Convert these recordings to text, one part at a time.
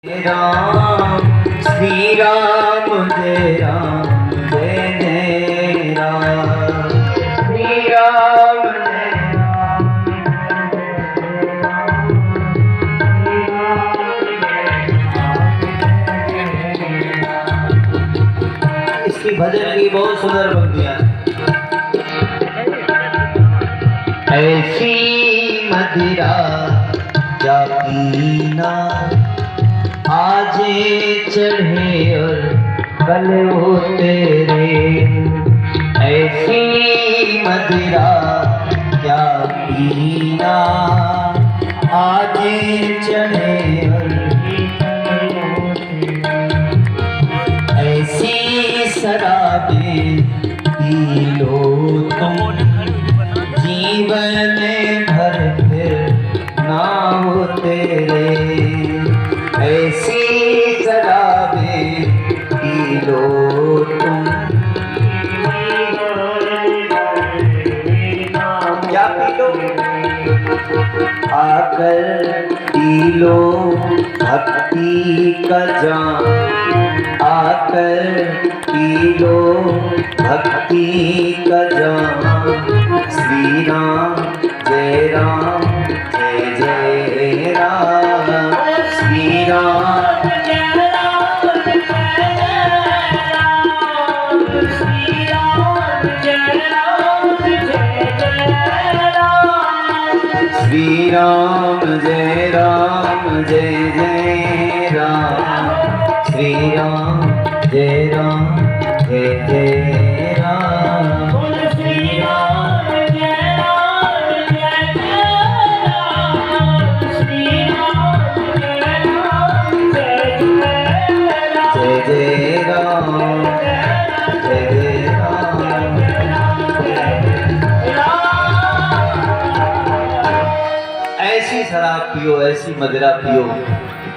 राम श्री राम जय राम जय जय राम श्री राम जय राम। इसकी भजन की बहुत सुंदर पंक्तियां। ऐसी मदिरा क्या पीना आजे चढ़े और कल वो तेरे। ऐसी मदिरा क्या पीना आजे चढ़े और ऐसी शराबें पी लो तुम जीवन भर फिर ना हो तेरे। ऐसी शराबें पी लो तुम क्या पी लो आकर पी लो भक्ति का जाम। आकर पी लो भक्ति का जाम। श्री राम जय राम जय जय राम श्री राम जय राम जय राम श्री राम जय राम जय जय राम श्री राम जय राम जय जय राम श्री राम जय राम जय जय राम श्री राम जय राम जय जय राम श्री राम जय राम जय जय राम जय जय राम। ऐसी शराब पियो ऐसी मदिरा पियो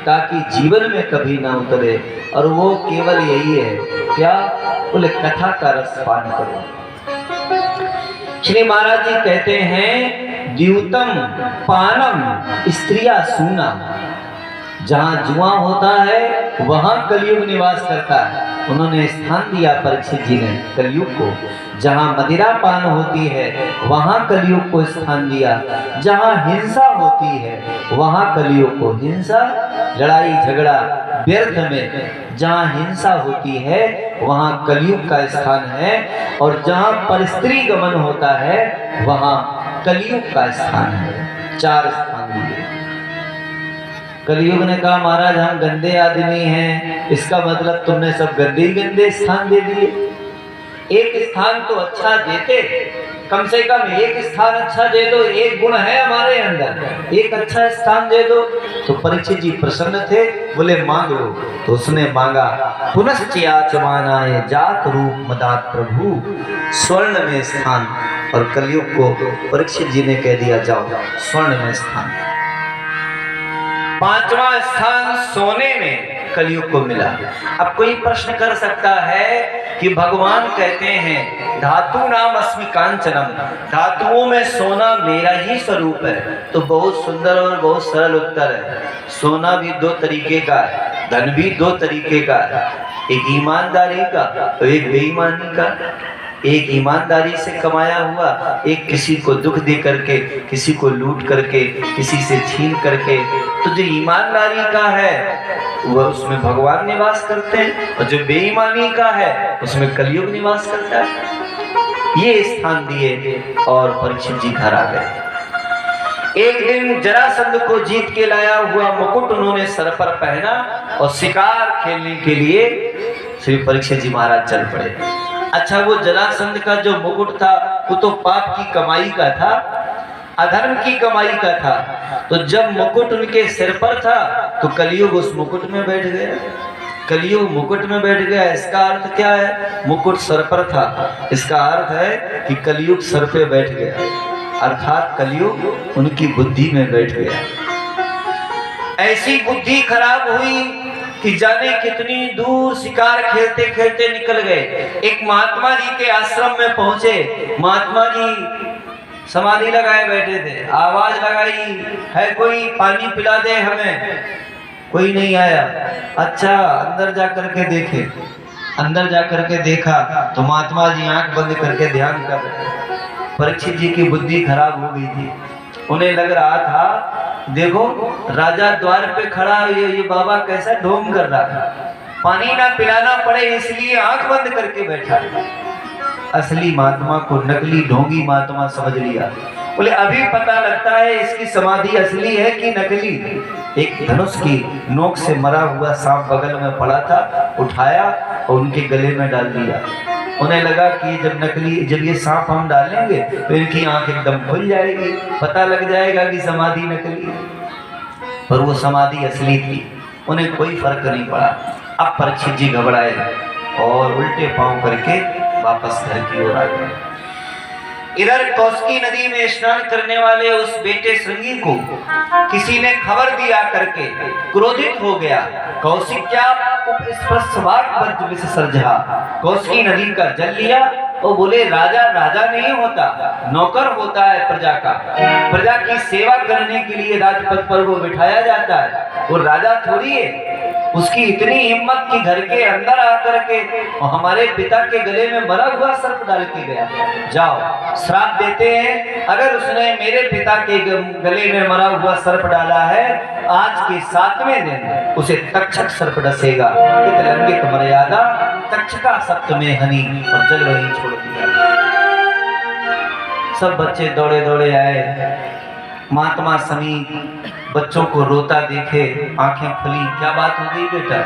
ताकि जीवन में कभी ना उतरे। और वो केवल यही है क्या बोले कथा का रस पान करो। श्री महाराज जी कहते हैं द्यूतम पानम स्त्रिया सूना। जहां जुआ होता है वहां कलयुग निवास करता है। उन्होंने स्थान दिया परीक्षित जी ने कलयुग को। जहां मदिरा पान होती है वहां कलयुग को स्थान दिया। जहां हिंसा होती है वहां कलयुग को। हिंसा लड़ाई झगड़ा व्यर्थ में जहां हिंसा होती है वहां कलयुग का स्थान है। और जहां परस्त्री गमन होता है वहां कलयुग का स्थान है। चार स्थान दिए। कलयुग ने कहा महाराज हम गंदे आदमी हैं, इसका मतलब तुमने सब गंदे ही गंदे स्थान दे दिए। एक स्थान तो अच्छा देते, कम से कम एक स्थान अच्छा दे दो। एक गुण है हमारे अंदर, एक अच्छा स्थान दे दो। तो परीक्षित जी प्रसन्न थे, बोले मांग लो। तो उसने मांगा पुनश्चयाचमानाय जात रूप मदात प्रभु स्वर्ण में स्थान। और कलयुग को परीक्षित जी ने कह दिया जाओ स्वर्ण में स्थान। पांचवा स्थान सोने में कलयुग को मिला। अब कोई प्रश्न कर सकता है कि भगवान कहते हैं धातु नाम अस्मि कांचनम, धातुओं में सोना मेरा ही स्वरूप है। तो बहुत सुंदर और बहुत सरल उत्तर है। सोना भी दो तरीके का है, धन भी दो तरीके का है। एक ईमानदारी का और एक बेईमानी का। एक ईमानदारी से कमाया हुआ, एक किसी को दुख दे करके, किसी को लूट करके, किसी से छीन करके। तो जो ईमानदारी का है वह उसमें भगवान निवास करते हैं, और जो बेईमानी का है उसमें कलयुग निवास करता है। ये स्थान दिए और परीक्षित जी घर आ गए। एक दिन जरासंध को जीत के लाया हुआ मुकुट उन्होंने सर पर पहना और शिकार खेलने के लिए श्री परीक्षित जी महाराज चल पड़े। अच्छा वो जरासंध का जो मुकुट था वो तो पाप की कमाई का था, अधर्म की कमाई का था। तो जब मुकुट उनके सिर पर था तो कलयुग उस मुकुट में बैठ गया। कलयुग मुकुट में बैठ गया। इसका अर्थ क्या है? मुकुट सर पर था, इसका अर्थ है कि कलयुग सर पे बैठ गया, अर्थात कलयुग उनकी बुद्धि में बैठ गया। ऐसी बुद्धि खराब हुई कि जाने कितनी दूर शिकार खेलते खेलते निकल गए। एक महात्मा जी के आश्रम में पहुंचे। महात्मा जी समाधि लगाए बैठे थे। आवाज लगाई, है कोई पानी पिला दे हमें। कोई नहीं आया। अच्छा अंदर जा करके देखे, अंदर जा करके देखा तो महात्मा जी आंख बंद करके ध्यान कर रहे। परीक्षित जी की बुद्धि खराब हो गई थी। उन्हें लग रहा था देखो राजा द्वार पे खड़ा, ये बाबा कैसा ढोंग कर रहा था, पानी ना पिलाना पड़े इसलिए आंख बंद करके बैठा। असली महात्मा को नकली ढोंगी महात्मा समझ लिया। बोले अभी पता लगता है इसकी समाधि असली है कि नकली। एक धनुष की नोक से मरा हुआ सांप बगल में पड़ा था, उठाया और उनके गले में डाल दिया। उन्हें लगा कि जब ये सांप हम डालेंगे तो इनकी आंख एकदम खुल जाएगी, पता लग जाएगा कि समाधि नकली है। पर वो समाधि असली थी, उन्हें कोई फर्क नहीं पड़ा। अब परीक्षित जी घबराए और उल्टे पांव करके वापस घर की ओर आ गए। इधर कौशिकी नदी में स्नान करने वाले उस बेटे श्रृंगी को किसी ने खबर दिया करके क्रोधित हो गया। कौशिक क्या कौशिकी नदी का जल लिया और बोले राजा राजा नहीं होता, नौकर होता है प्रजा का। प्रजा की सेवा करने के लिए राजपद पर वो बिठाया जाता है, वो राजा थोड़ी है। उसकी इतनी हिम्मत कि घर के अंदर आकर के और हमारे पिता के गले में मरा हुआ सर्प डाल के गया। जाओ श्राप देते हैं, अगर उसने मेरे पिता के गले में मरा हुआ सर्प डाला है, आज के 7वें दिन उसे तक्षक सर्प डसेगा। लंघित मर्यादा तक्षका सप्तमे हनी, और जल वही छोड़ दिया। सब बच्चे दौड़े दौड़े आए, महात्मा समीप बच्चों को रोता देखे आंखें खुली। क्या बात हो गई बेटा?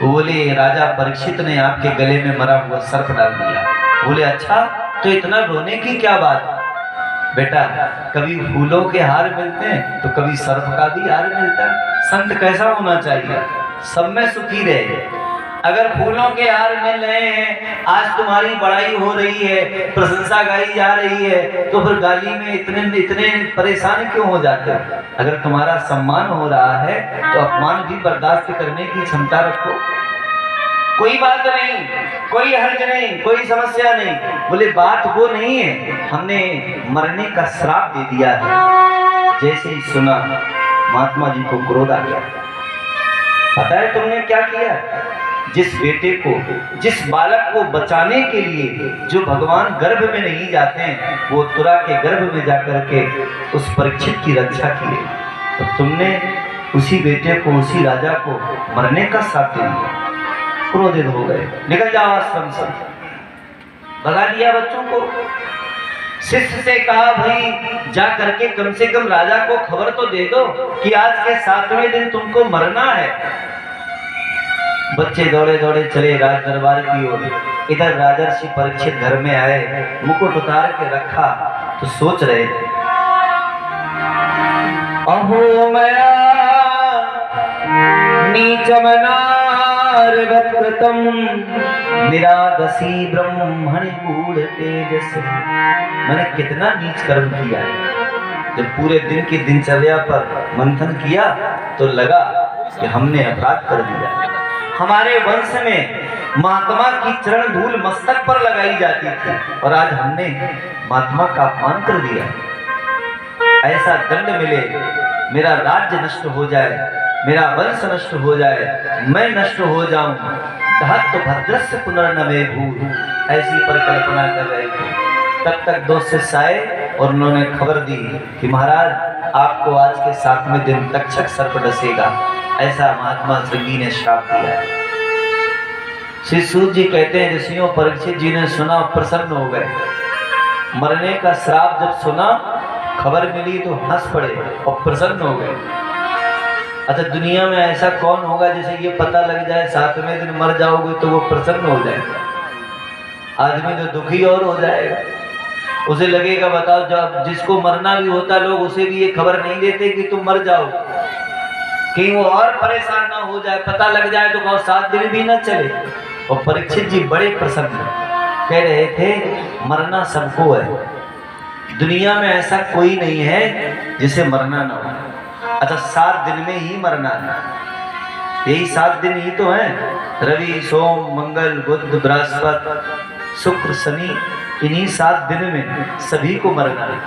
बोले राजा परीक्षित ने आपके गले में मरा हुआ सर्प डाल दिया। बोले अच्छा, तो इतना रोने की क्या बात? बेटा कभी फूलों के हार मिलते हैं तो कभी सर्प का भी हार मिलता है। संत कैसा होना चाहिए? सब में सुखी रहे। अगर फूलों के हार मिल रहे हैं, आज तुम्हारी बड़ाई हो रही है, प्रशंसा गाई जा रही है, तो फिर गाली में इतने परेशान क्यों हो जाते हो? अगर तुम्हारा सम्मान हो रहा है तो अपमान भी बर्दाश्त करने की क्षमता रखो। कोई बात नहीं, कोई हर्ज नहीं, कोई समस्या नहीं। बोले बात वो नहीं है, हमने मरने का श्राप दे दिया है। जैसे ही सुना महात्मा जी को क्रोध आ गया। पता है तुमने क्या किया? जिस बेटे को, जिस बालक को बचाने के लिए जो भगवान गर्भ में नहीं जाते हैं, वो तुरा के गर्भ में जाकर के उस परीक्षित की रक्षा की। तो तुमने उसी बेटे को, उसी राजा को मरने का साथ दे दिया। क्रोधित हो गए, निकल जाओ आश्रम से, भगा दिया बच्चों को। शिष्य से कहा भाई जा करके कम से कम राजा को खबर तो दे दो कि आज के 7वें दिन तुमको मरना है। बच्चे दौड़े दौड़े चले राज दरबार की ओर। इधर राजर्षि परीक्षित घर में आए, मुकुट उतार के रखा तो सोच रहे थे, अहो मया नीचम नारगतम निरागसी ब्रह्मणि गूढ़ तेजस। मैंने कितना नीच कर्म किया है। जब पूरे दिन की दिनचर्या पर मंथन किया तो लगा कि हमने अपराध कर दिया। हमारे वंश में महात्मा की चरण धूल मस्तक पर लगाई जाती थी और आज हमने महात्मा का अपमान कर दिया। ऐसा दंड मिले, मेरा राज्य नष्ट हो जाए, मेरा वंश नष्ट हो जाए, मैं नष्ट हो जाऊं। धत्त भद्रस्य पुनर्नवे भूः, ऐसी परिकल्पना कर रहे थे। तब तक 2 शिष्य आए और उन्होंने खबर दी कि महाराज आपको आज के 7वें दिन तक्षक सर्प डसेगा। ऐसा महात्मा श्रृंगी ने श्राप दिया है। श्री सूत जी कहते हैं ऋषियों परीक्षित जी ने सुना, प्रसन्न हो गए। मरने का श्राप जब सुना, खबर मिली तो हंस पड़े और प्रसन्न हो गए। अच्छा दुनिया में ऐसा कौन होगा जिसे ये पता लग जाए 7वें दिन मर जाओगे तो वो प्रसन्न हो जाएगा? आदमी तो दुखी और हो जाएगा। उसे लगेगा बताओ जब जिसको मरना भी होता लोग उसे भी ये खबर नहीं देते कि तुम मर जाओ, कहीं वो और परेशान ना हो जाए। पता लग जाए तो कहो 7 दिन भी ना चले। और परीक्षित जी बड़े प्रसन्न कह रहे थे मरना सबको है, दुनिया में ऐसा कोई नहीं है जिसे मरना ना हो। अच्छा 7 दिन में ही मरना है, यही 7 दिन ही तो हैं, रवि सोम मंगल बुध बृहस्पति शुक्र शनि, इन्हीं 7 दिन में सभी को मरना है।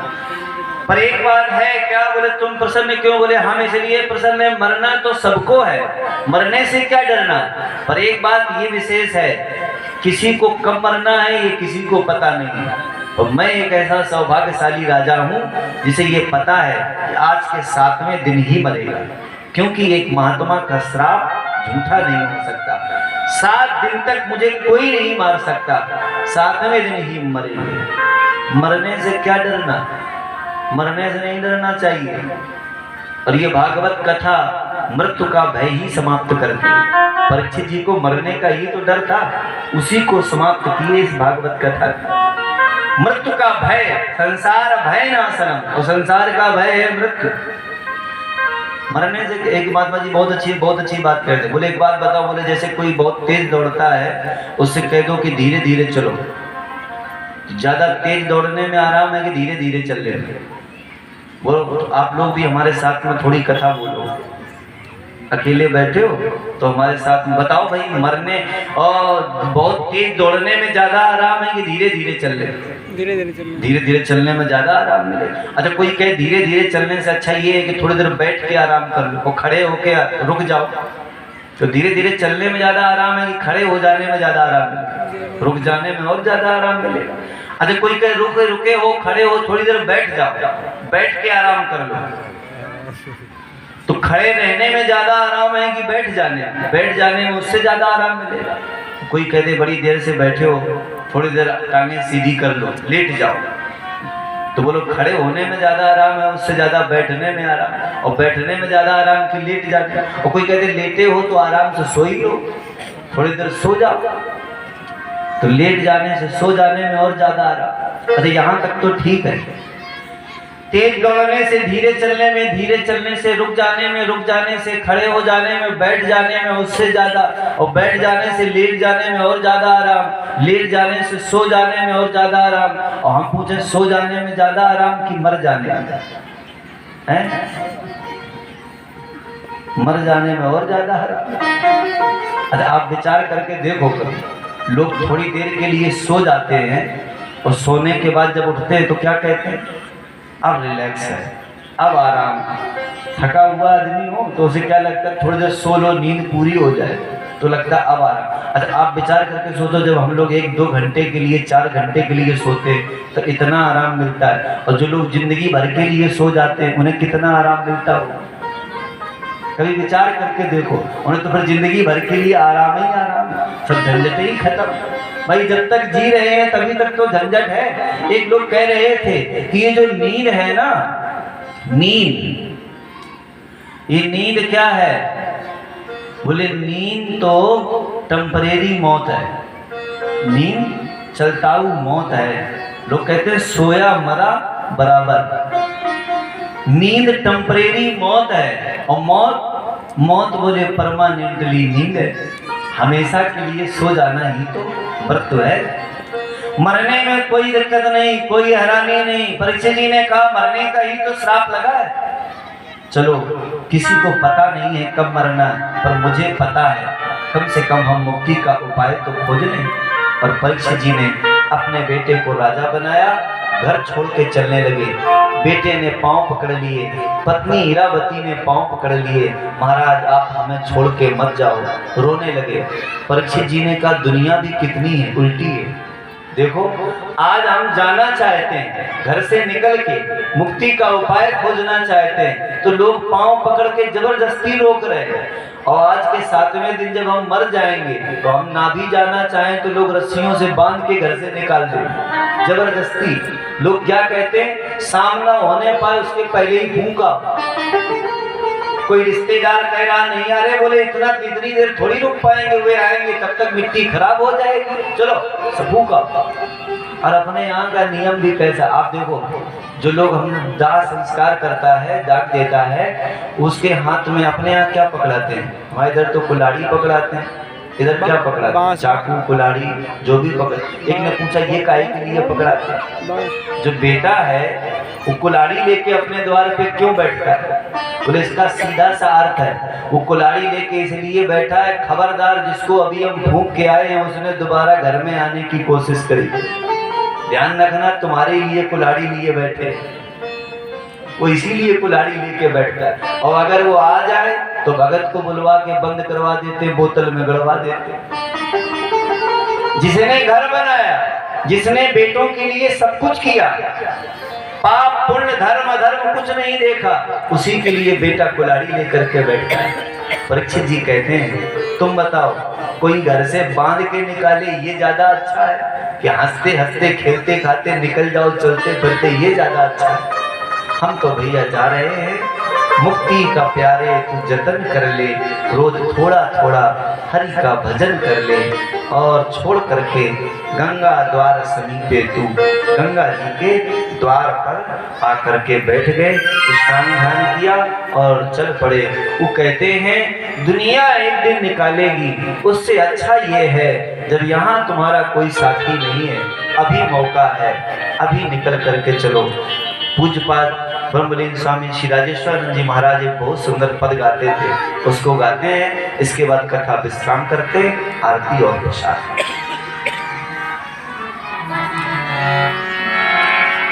पर एक बात है, क्या बोले तुम प्रसन्न क्यों? बोले हम इसलिए प्रसन्न है, मरना तो सबको है, मरने से क्या डरना। पर एक बात ये विशेष है, किसी को कब मरना है ये किसी को पता नहीं। और मैं एक ऐसा सौभाग्यशाली राजा हूँ जिसे ये पता है कि आज के 7वें दिन ही मरेगा, क्योंकि एक महात्मा का श्राप झूठा नहीं हो सकता। 7 दिन तक मुझे कोई नहीं मार सकता, 7वें दिन ही मरेंगे। मरने से क्या डरना, मरने से नहीं डरना चाहिए। और ये भागवत कथा मृत्यु का भय ही समाप्त करती है। परीक्षित जी को मरने का ही तो डर था, उसी को समाप्त किए इस भागवत कथा। मृत्यु का भय, संसार भय नाशनम, और संसार का भय है मृत्यु। मरने से एक महात्मा जी बहुत अच्छी बात कहते। बोले एक बात बताओ, बोले जैसे कोई बहुत तेज दौड़ता है, उससे कह दो कि धीरे धीरे चलो। ज्यादा तेज दौड़ने में आराम है कि धीरे धीरे चल रहे हैं? बोलो तो आप लोग भी हमारे साथ में थोड़ी कथा बोलो। अकेले बैठे हो तो हमारे साथ में बताओ भाई, मरने और बहुत तेज दौड़ने में ज्यादा आराम है कि धीरे धीरे चलने? धीरे धीरे चलने में ज्यादा आराम मिले। अच्छा कोई कहे धीरे धीरे चलने से अच्छा ये है कि थोड़ी देर बैठ के आराम कर लो, खड़े होके रुक जाओ। तो धीरे धीरे चलने में ज्यादा आराम है कि खड़े हो जाने में ज्यादा आराम मिले? रुक जाने में और ज्यादा आराम मिलेगा। अच्छा कोई कहे रुके हो, खड़े हो, थोड़ी देर बैठ जाओ, बैठ के आराम कर लो। तो खड़े रहने में ज्यादा आराम है कि बैठ जाने में उससे ज्यादा आराम मिलेगा। कोई कहते बड़ी देर से बैठे हो, थोड़ी देर टांगे सीधी कर लो, लेट जाओ। तो बोलो खड़े होने में ज्यादा आराम है, उससे ज्यादा बैठने में आराम, और बैठने में ज्यादा आराम कि लेट जाने। और कोई कहते लेटे हो तो आराम से सो ही लो, थोड़ी देर सो जाओ। तो लेट जाने से सो जाने में और ज्यादा आराम। अरे यहाँ तक तो ठीक है। तेज दौड़ने से धीरे चलने में, धीरे चलने से रुक जाने से खड़े हो जाने में, बैठ जाने में उससे ज्यादा, और बैठ जाने से लेट जाने में और ज्यादा आराम, लेट जाने से सो जाने में और ज्यादा आराम। और हम पूछे सो जाने में ज्यादा आराम कि मर जाने में? हैं? मर जाने में और ज्यादा आराम। अरे आप विचार करके देखो, लोग थोड़ी देर के लिए सो जाते हैं और सोने के बाद जब उठते हैं तो क्या कहते हैं? अब रिलैक्स है, अब आराम। थका हुआ आदमी हो तो उसे क्या लगता है? थोड़ी देर सो लो, नींद पूरी हो जाए तो लगता है अब आराम। अच्छा आप विचार करके सोचो, जब हम लोग 1-2 घंटे के लिए, 4 घंटे के लिए सोते तो इतना आराम मिलता है, और जो लोग जिंदगी भर के लिए सो जाते हैं उन्हें कितना आराम मिलता हो? कभी विचार करके देखो। उन्हें तो फिर जिंदगी भर के लिए आराम ही आराम, सब झंझट ही खत्म। भाई जब तक जी रहे हैं तभी तक तो झंझट है। एक लोग कह रहे थे कि ये जो नींद है ना, नींद, ये नींद क्या है? बोले नींद तो टेम्परेरी मौत है, नींद चलताऊ मौत है। लोग कहते हैं सोया मरा बराबर। नींद टेम्परेरी मौत है, और मौत बोले परमानेंटली नींद है, हमेशा के लिए सो जाना ही तो मृत्यु है। मरने में कोई दिक्कत नहीं, कोई हैरानी नहीं। परीक्षित जी ने कहा मरने का ही तो श्राप लगा है। चलो किसी को पता नहीं है कब मरना है, पर मुझे पता है, कम से कम हम मुक्ति का उपाय तो खोज लें। और परीक्षित जी ने अपने बेटे को राजा बनाया, घर छोड़ के चलने लगे। बेटे ने पांव पकड़ लिए, पत्नी हीरावती ने पांव पकड़ लिए, महाराज आप हमें छोड़ के मत जाओ, रोने लगे। परीक्षित जी ने कहा दुनिया भी कितनी है, उल्टी है। देखो आज हम जाना चाहते हैं, घर से निकल के मुक्ति का उपाय खोजना चाहते हैं, तो लोग पांव पकड़ के जबरदस्ती रोक रहे हैं। और आज के 7वें दिन जब हम मर जाएंगे तो हम ना भी जाना चाहें तो लोग रस्सियों से बांध के घर से निकाल देंगे जबरदस्ती। लोग क्या कहते हैं, सामना होने पाए उसके पहले ही फूंका। कोई रिश्तेदार कह रहा नहीं आ रहे, बोले इतनी देर थोड़ी रुक पाएंगे, वे आएंगे तब तक मिट्टी खराब हो जाएगी, चलो फूंका। और अपने यहाँ का नियम भी कैसा, आप देखो जो लोग हम दाह संस्कार करता है, दाग देता है, उसके हाथ में अपने यहाँ क्या पकड़ाते हैं? हमारे इधर तो कुल्हाड़ी पकड़ाते हैं, इधर क्या पकड़ाते हैं? चाकू कुल्हाड़ी जो भी पकड़। एक ने पूछा ये काहे के लिए पकड़ाते हैं? जो बेटा है वो कुल्हाड़ी लेके अपने द्वार पे क्यों बैठता है? बोले इसका सीधा सा अर्थ है, वो कुल्हाड़ी लेके इसलिए बैठा है, खबरदार जिसको अभी हम फूंक के आए हैं उसने दोबारा घर में आने की कोशिश करी। ध्यान रखना, तुम्हारे लिए कुल्हाड़ी लिए बैठे। वो इसीलिए कुल्हाड़ी लेके बैठता है। और अगर वो आ जाए तो भगत को बुलवा के बंद करवा देते, बोतल में गड़वा देते। जिसने घर बनाया, जिसने बेटों के लिए सब कुछ किया, पाप पुण्य धर्म अधर्म कुछ नहीं देखा, उसी के लिए बेटा कुल्हाड़ी लेकर के बैठता है। परीक्षित जी कहते हैं तुम बताओ, कोई घर से बांध के निकाले ये ज्यादा अच्छा है कि हंसते हंसते खेलते खाते निकल जाओ चलते फिरते, ये ज्यादा अच्छा है? हम तो भैया जा रहे हैं, मुक्ति का प्यारे तू जतन कर ले, रोज थोड़ा थोड़ा हरि का भजन कर ले। और छोड़ करके गंगा द्वार समीपे तू, गंगा जी के द्वार पर आकर के बैठ गए, स्नान ध्यान किया और चल पड़े। वो कहते हैं दुनिया एक दिन निकालेगी, उससे अच्छा ये है जब यहाँ तुम्हारा कोई साथी नहीं है, अभी मौका है, अभी निकल करके चलो। पूज्यपाद ब्रह्मलीन स्वामी श्री राजेश्वरानंद जी महाराज एक बहुत सुंदर पद गाते थे, उसको गाते हैं, इसके बाद कथा विश्राम करते, आरती और प्रसाद।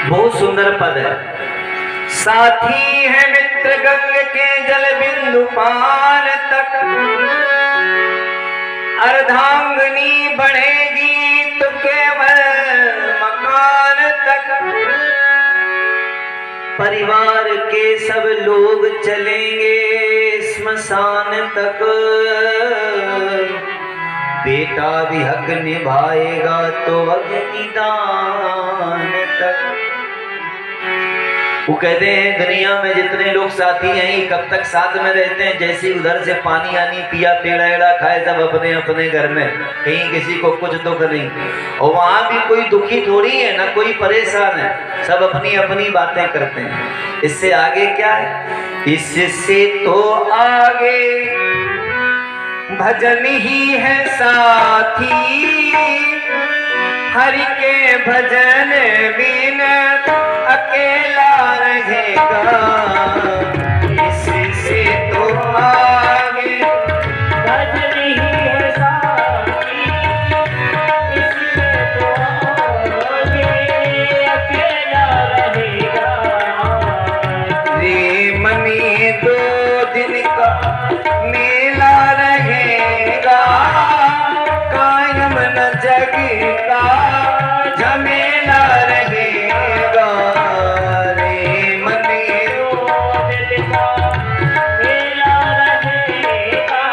बहुत सुंदर पद है। साथी है मित्र गंग के जल बिंदु पान तक, अर्धांगनी बढ़ेगी तो केवल मकान तक। परिवार के सब लोग चलेंगे स्मशान तक, बेटा भी हक निभाएगा तो अग्निदान तक। वो कहते हैं दुनिया में जितने लोग साथी हैं कब तक साथ में रहते हैं, जैसे उधर से पानी आनी पिया पेड़ा एड़ा खाए सब अपने अपने घर में, कहीं किसी को कुछ दुख नहीं। और वहां भी कोई दुखी थोड़ी है, ना कोई परेशान है, सब अपनी अपनी बातें करते हैं। इससे आगे क्या है? इससे तो आगे भजन ही है साथी, हरि के भजन बिना अकेला रहेगा। इससे तो आगे भजन ही है साथी, इससे तो आगे अकेला रहेगा। रे मनी 2 दिन का मेला रहेगा, कायम न जग का झमेला रहेगा। रे मनी 2 दिन का मेला रहेगा,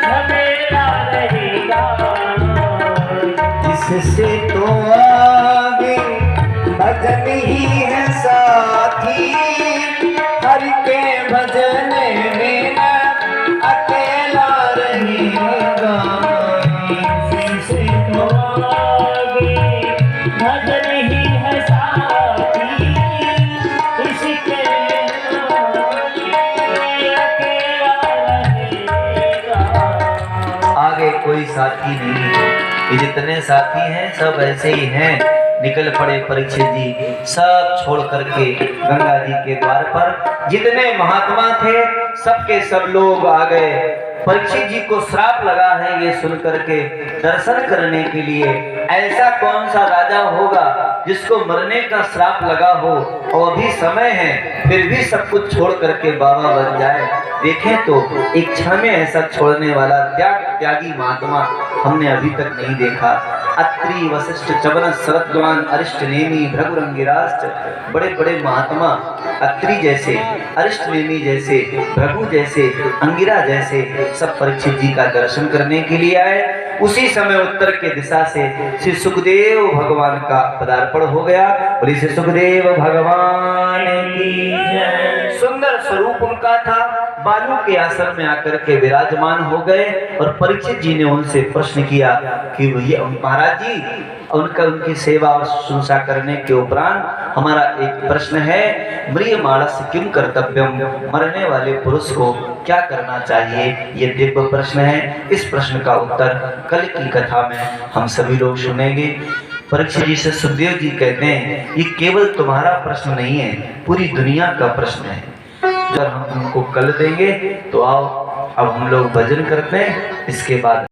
झमेला रहेगा। इससे तो आगे भजन ही है साथी, हरि के भजन में अकेला रहेगा। इससे तो आगे भजन ही है साथी, इसके अकेला रहेगा। आगे कोई साथी नहीं है, ये जितने साथी हैं सब ऐसे ही हैं। निकल पड़े परीक्षित जी, सब छोड़ करके गंगा जी के द्वार पर। जितने महात्मा थे सबके सब लोग आ गए। परीक्षित जी को श्राप लगा है ये सुन करके दर्शन करने के लिए। ऐसा कौन सा राजा होगा जिसको मरने का श्राप लगा हो और अभी समय है फिर भी सब कुछ छोड़ करके बाबा बन जाए। देखें तो एक क्षण में ऐसा छोड़ने वाला त्यागी महात्मा हमने अभी तक नहीं देखा। अत्रि वशिष्ठ चवन शरद्वान अरिष्ट नेमी भृगुरंगिराज, बड़े बड़े महात्मा अत्रि जैसे, अरिष्ट नेमी जैसे, भृगु जैसे, अंगिरा जैसे सब परीक्षित जी का दर्शन करने के लिए आए। उसी समय उत्तर के दिशा से श्री सुखदेव भगवान का पदार्पण हो गया। बोले श्री सुखदेव भगवान की जय। सुंदर स्वरूप उनका था, बालू के आसन में आकर के विराजमान हो गए और परीक्षित जी ने उनसे प्रश्न किया कि महाराज जी, उनकी सेवा और शुश्रूषा करने के उपरांत हमारा एक प्रश्न है, म्रियमाणस्य किम कर्तव्यम, मरने वाले पुरुष को क्या करना चाहिए? ये दिव्य प्रश्न है। इस प्रश्न का उत्तर कल की कथा में हम सभी लोग सुनेंगे। परीक्षित जी से सुखदेव जी कहते हैं ये केवल तुम्हारा प्रश्न नहीं है, पूरी दुनिया का प्रश्न है। जब हम तुमको कल देंगे तो आओ अब हम लोग भजन करते हैं, इसके बाद